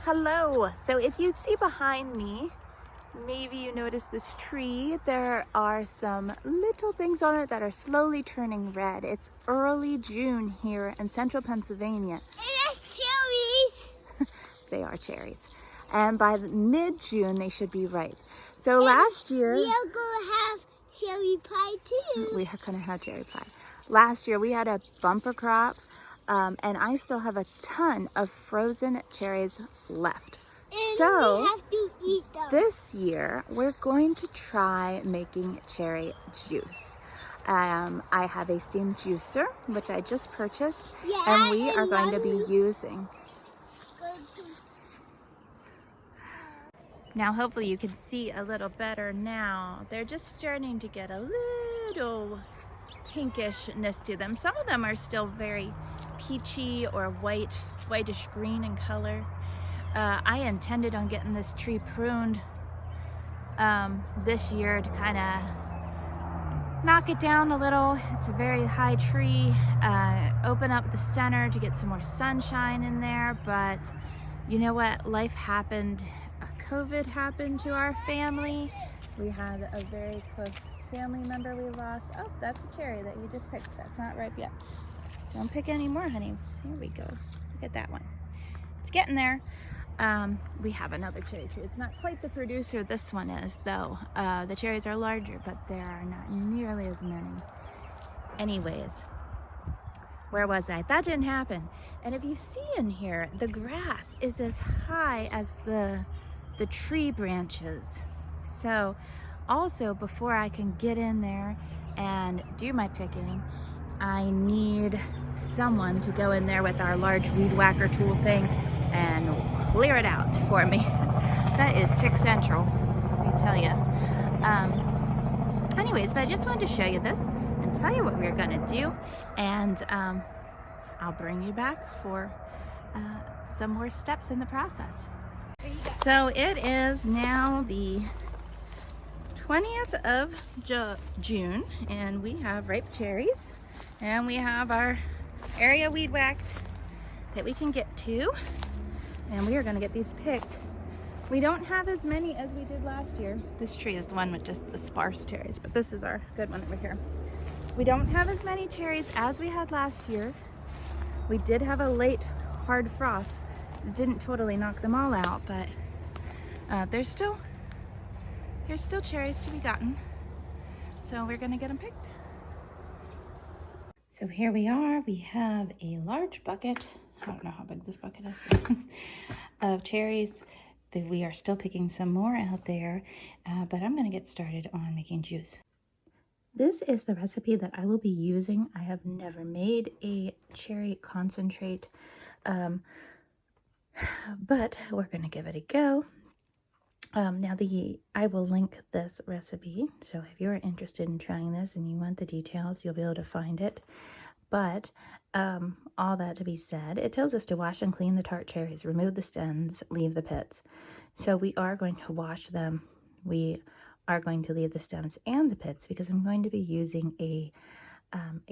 Hello. So if you see behind me, maybe you notice this tree. There are some little things on it that are slowly turning red. It's early June here in central Pennsylvania. And that's cherries. They are cherries. And by mid-June, they should be ripe. So last year... We are going to have cherry pie too. We are going to have cherry pie. Last year, we had a bumper crop. And I still have a ton of frozen cherries left. And so we have to eat them. This year we're going to try making cherry juice. I have a steam juicer, which I just purchased, and we are going to be using. Now hopefully you can see a little better now. They're just starting to get a little pinkishness to them. Some of them are still very peachy or whitish green in color. I intended on getting this tree pruned this year to kind of knock it down a little. It's a very high tree. Open up the center to get some more sunshine in there, but you know what? Life happened. COVID happened to our family. We had a very close family member we lost. Oh, that's a cherry that you just picked. That's not ripe yet. Don't pick any more, honey. Here we go. Look at that one. It's getting there. We have another cherry tree. It's not quite the producer this one is, though. The cherries are larger, but there are not nearly as many. Anyways, where was I? That didn't happen. And if you see in here, the grass is as high as the tree branches. So also, before I can get in there and do my picking, I need someone to go in there with our large weed whacker tool thing and clear it out for me. That is Chick Central, let me tell you. Anyways, but I just wanted to show you this and tell you what we're gonna do, and I'll bring you back for some more steps in the process. So it is now the 20th of June, and we have ripe cherries. And we have our area weed whacked that we can get to, and we are going to get these picked. We don't have as many as we did last year. This tree is the one with just the sparse cherries, but this is our good one over here. We don't have as many cherries as we had last year. We did have a late hard frost. It didn't totally knock them all out, but there's still cherries to be gotten. So we're going to get them picked. So here we are. We have a large bucket. I don't know how big this bucket is. Of cherries. We are still picking some more out there, but I'm going to get started on making juice. This is the recipe that I will be using. I have never made a cherry concentrate, but we're going to give it a go. Now I will link this recipe, so if you're interested in trying this and you want the details, you'll be able to find it. But all that to be said, it tells us to wash and clean the tart cherries, remove the stems, leave the pits. So we are going to wash them. We are going to leave the stems and the pits because I'm going to be using a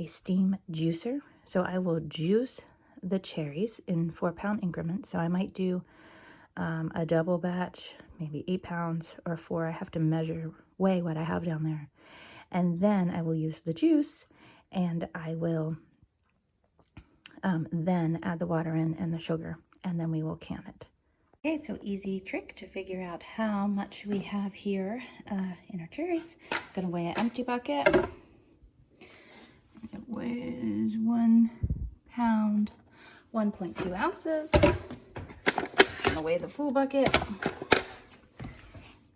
steam juicer. So I will juice the cherries in 4-pound increments. So I might do a double batch, maybe 8 pounds or 4. I have to weigh what I have down there. And then I will use the juice, and I will then add the water in and the sugar, and then we will can it. Okay, so easy trick to figure out how much we have here in our cherries. I'm gonna weigh an empty bucket. It weighs 1 pound, 1.2 ounces. I'm gonna weigh the full bucket.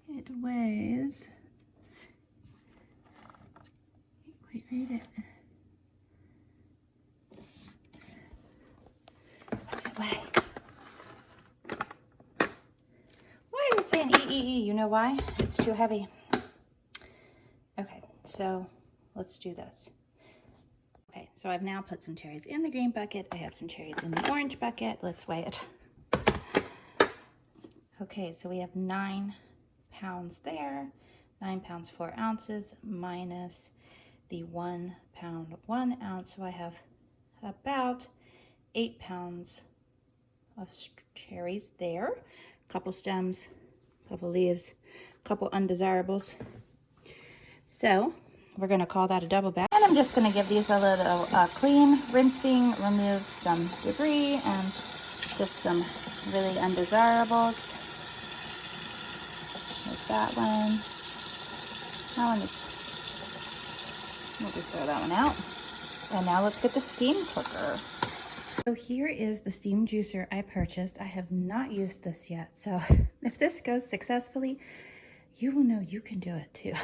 It weighs, I can't quite read it. What's it weigh? Why is it saying EEE? You know why? It's too heavy. Okay, so let's do this. Okay, so I've now put some cherries in the green bucket. I have some cherries in the orange bucket. Let's weigh it. Okay, so we have 9 pounds there, 9 pounds 4 ounces minus the 1 pound 1 ounce. So I have about 8 pounds of cherries there. A couple stems, a couple leaves, a couple undesirables. So we're going to call that a double bag. And I'm just going to give these a little clean, rinsing, remove some debris and just some really undesirables. Like that one. That one is, we'll just throw that one out. And now let's get the steam cooker. So here is the steam juicer I purchased. I have not used this yet. So if this goes successfully, you will know you can do it too.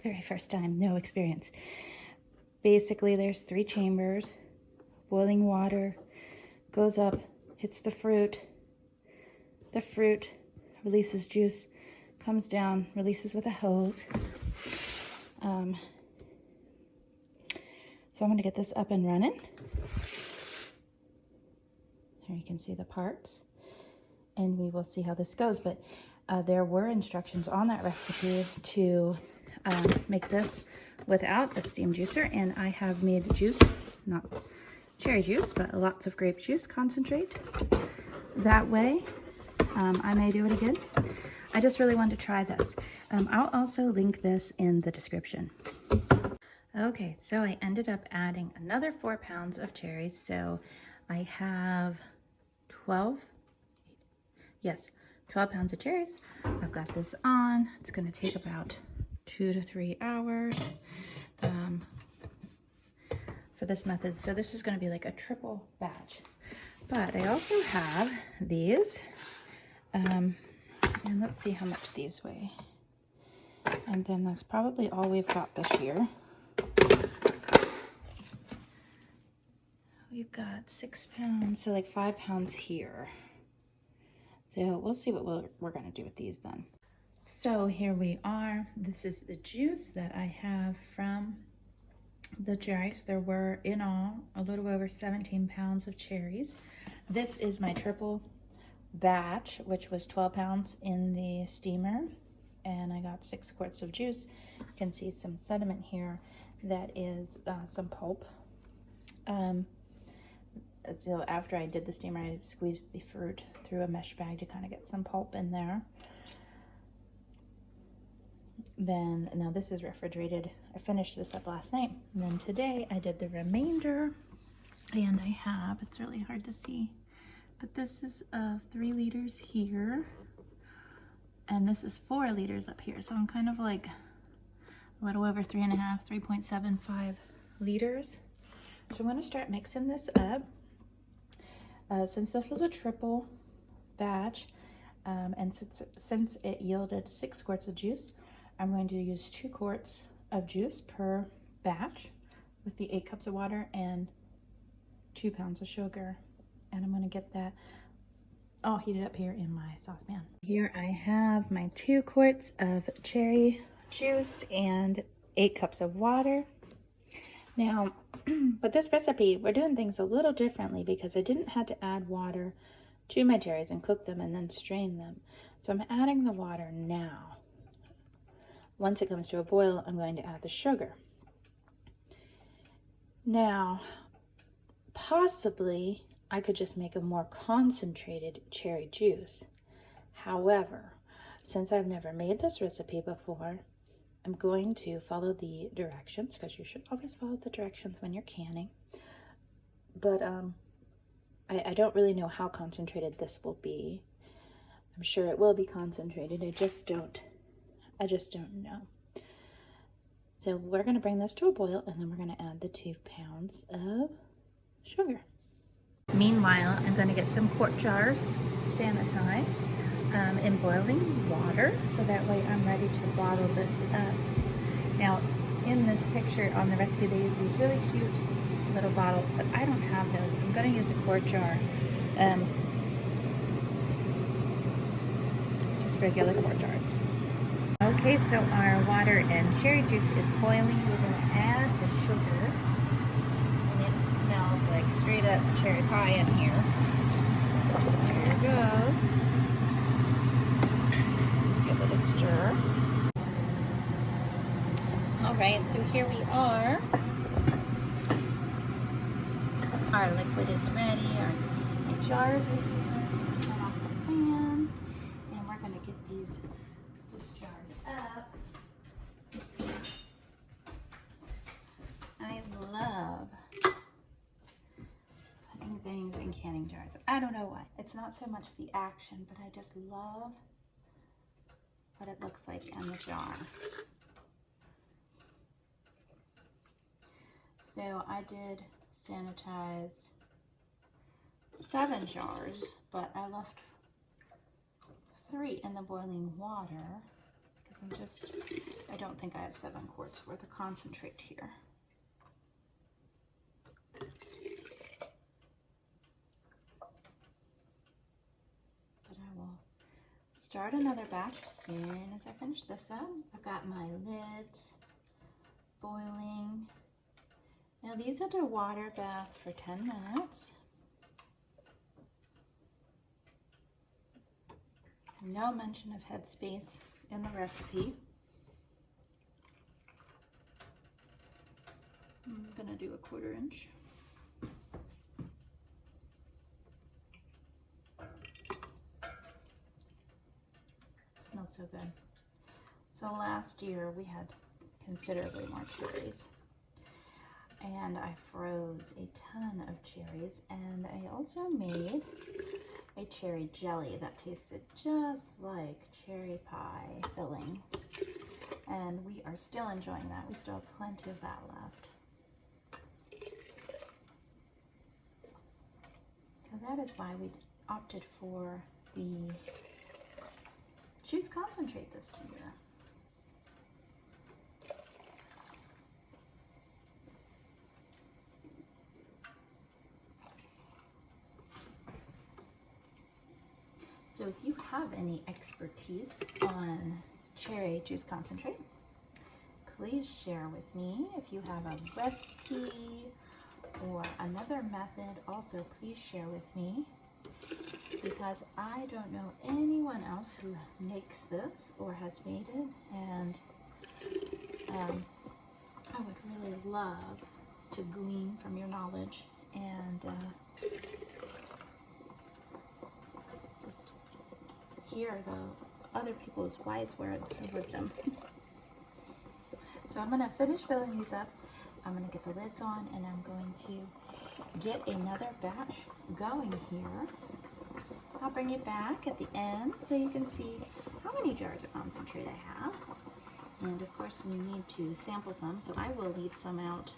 Very first time, no experience. Basically, there's 3 chambers, boiling water, goes up, hits the fruit releases juice, comes down, releases with a hose. So I'm going to get this up and running. Here you can see the parts, and we will see how this goes. But there were instructions on that recipe to make this without the steam juicer, and I have made juice, not cherry juice, but lots of grape juice concentrate. That way, I may do it again. I just really wanted to try this. I'll also link this in the description. Okay, so I ended up adding another 4 pounds of cherries. So I have 12 pounds of cherries. I've got this on. It's going to take about 2 to 3 hours for this method. So this is going to be like a triple batch. But I also have these, and let's see how much these weigh. And then that's probably all we've got this year. We've got 6 pounds, so like 5 pounds here. So we'll see what we're going to do with these then. So here we are. This is the juice that I have from the cherries. There were in all a little over 17 pounds of cherries. This is my triple batch, which was 12 pounds in the steamer. And I got 6 quarts of juice. You can see some sediment here. That is some pulp. So after I did the steamer, I squeezed the fruit through a mesh bag to kind of get some pulp in there. Then, now this is refrigerated. I finished this up last night. And then today I did the remainder, and I have, it's really hard to see, but this is 3 liters here, and this is 4 liters up here. So I'm kind of like a little over 3.75 liters. So I'm going to start mixing this up. Since this was a triple batch, and since it yielded 6 quarts of juice, I'm going to use 2 quarts of juice per batch with the 8 cups of water and 2 pounds of sugar. And I'm going to get that all heated up here in my saucepan. Here I have my 2 quarts of cherry juice and 8 cups of water. Now, with this recipe, we're doing things a little differently because I didn't have to add water to my cherries and cook them and then strain them. So I'm adding the water now. Once it comes to a boil, I'm going to add the sugar. Now, possibly I could just make a more concentrated cherry juice. However, since I've never made this recipe before, I'm going to follow the directions, because you should always follow the directions when you're canning. But I don't really know how concentrated this will be. I'm sure it will be concentrated. I just don't know. So we're going to bring this to a boil, and then we're going to add the 2 pounds of sugar. Meanwhile, I'm going to get some quart jars sanitized in boiling water, so that way I'm ready to bottle this up. Now, in this picture on the recipe, they use these really cute little bottles, but I don't have those. I'm going to use a quart jar, just regular quart jars. Okay, so our water and cherry juice is boiling. We're going to add the sugar, and it smells like straight up cherry pie in here. There it goes. Give it a stir. All right, so here we are. Our liquid is ready. Our jars are here. jars. I don't know why. It's not so much the action, but I just love what it looks like in the jar. So I did sanitize 7 jars, but I left 3 in the boiling water because I don't think I have 7 quarts worth of concentrate here. But I will start another batch as soon as I finish this up. I've got my lids boiling. Now these are to water bath for 10 minutes. No mention of headspace in the recipe. I'm gonna do a 1/4 inch. It smells so good. So last year we had considerably more cherries. And I froze a ton of cherries, and I also made a cherry jelly that tasted just like cherry pie filling. And we are still enjoying that. We still have plenty of that left. So that is why we opted for the juice concentrate this year. So if you have any expertise on cherry juice concentrate, please share with me. If you have a recipe or another method, also please share with me, because I don't know anyone else who makes this or has made it, and I would really love to glean from your knowledge and hear the other people's wise words of wisdom. So I'm going to finish filling these up. I'm going to get the lids on, and I'm going to get another batch going here. I'll bring it back at the end so you can see how many jars of concentrate I have. And of course we need to sample some, so I will leave some out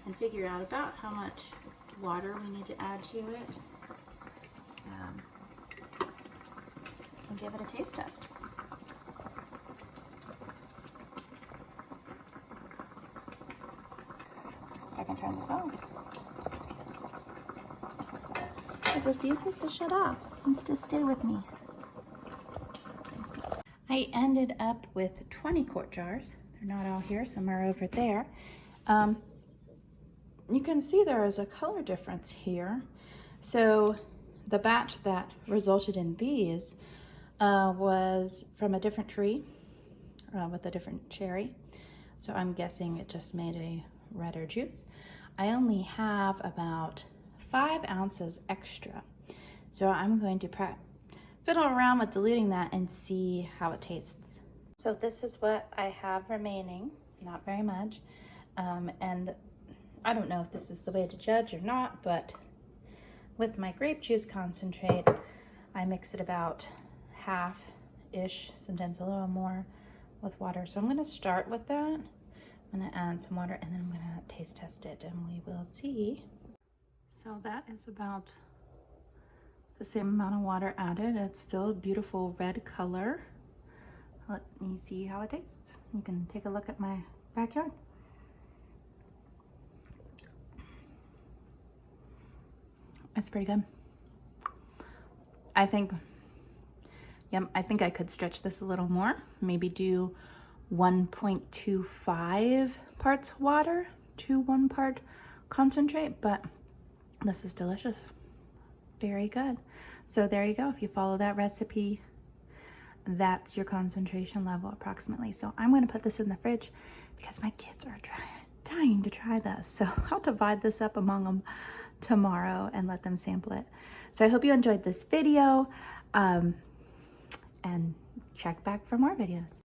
and figure out about how much water we need to add to it. And give it a taste test. I can turn this off. It refuses to shut off. It wants to stay with me. I ended up with 20 quart jars. They're not all here, some are over there. You can see there is a color difference here. So the batch that resulted in these was from a different tree with a different cherry. So I'm guessing it just made a redder juice. I only have about 5 ounces extra. So I'm going to fiddle around with diluting that and see how it tastes. So this is what I have remaining, not very much. And I don't know if this is the way to judge or not, but with my grape juice concentrate, I mix it about half-ish, sometimes a little more, with water. So I'm going to start with that. I'm going to add some water, and then I'm going to taste test it, and we will see. So that is about the same amount of water added. It's still a beautiful red color. Let me see how it tastes. You can take a look at my backyard. It's pretty good. I think I could stretch this a little more. Maybe do 1.25 parts water to 1 part concentrate, but this is delicious. Very good. So there you go. If you follow that recipe, that's your concentration level approximately. So I'm going to put this in the fridge because my kids are dying to try this. So I'll divide this up among them tomorrow and let them sample it. So I hope you enjoyed this video, and check back for more videos.